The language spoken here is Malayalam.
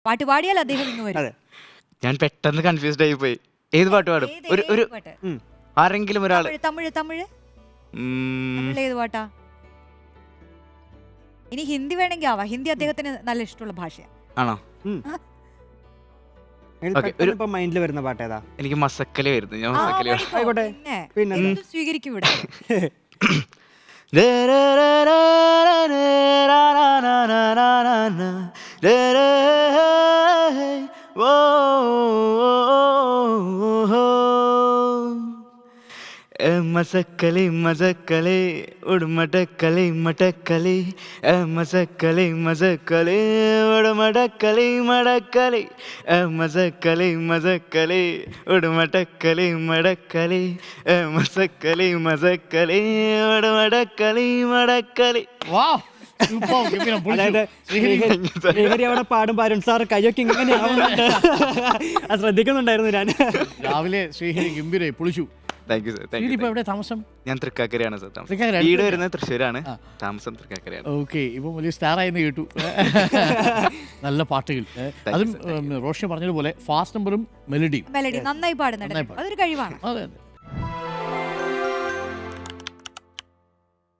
പാട്ട് പാടിയാൽ അദ്ദേഹം ഇങ്ങ് വരും. അതെ. ഞാൻ പെട്ടെന്ന് കൺഫ്യൂസ്ഡ് ആയി പോയി. ഏത് പാട്ട് പാടും? ഒരു പാട്ട്? ആരെങ്കിലും ഒരാള്. തമിഴ് തമിഴ് ഏത് പാട്ടാ? ഇനി ഹിന്ദി വേണമെങ്കിൽ ആവാം. ഹിന്ദി അദ്ദേഹത്തിന് നല്ല ഇഷ്ടമുള്ള ഭാഷയാണ്. ആണോ? ഇപ്പൊ മൈൻഡിൽ വരുന്ന പാട്ട് ഏതാ? എനിക്ക് മസക്കല് വരുന്നു. ഞാൻ മസക്കല് ആയിക്കോട്ടെ. പിന്നെ സ്വീകരിക്കും ഇവിടെ. മസക്കലി മസക്കലി ഉടുമടക്കലി മടക്കലി മസക്കലി മസക്കലി ഉടുമടക്കലി മടക്കലി മസക്കലി മസക്കലി ഉടുമടക്കലി മടക്കലി മസക്കലി മസക്കലി ഉടുമടക്കലി മടക്കലി. അതായത് ശ്രീഹരി അവിടെ പാടുമ്പോ അരുൺ സാർ കയ്യൊക്കെ ഇങ്ങനെ അത് ശ്രദ്ധിക്കുന്നുണ്ടായിരുന്നു ഞാൻ. രാവിലെ ശ്രീഹരി ഗംഭീരെ പൊളിച്ചു. Thank you sir. ഇപ്പൊ എവിടെ താമസം? ഞാൻ തൃക്കാക്കരയാണ് സർ. തൃക്കാക്കര. വീട് വരുന്നത് തൃശ്ശൂരാണ്, താമസം തൃക്കാക്കരയാണ്. ഓക്കെ, ഇപ്പൊ വലിയ സ്റ്റാർ ആയെന്ന് കേട്ടു. നല്ല പാട്ടുകൾ. അതും റോഷി പറഞ്ഞതുപോലെ ഫാസ്റ്റ് നമ്പറും മെലഡിയും നന്നായി പാടുന്നുണ്ട്. അതൊരു കഴിവാണ്. അതെ അതെ.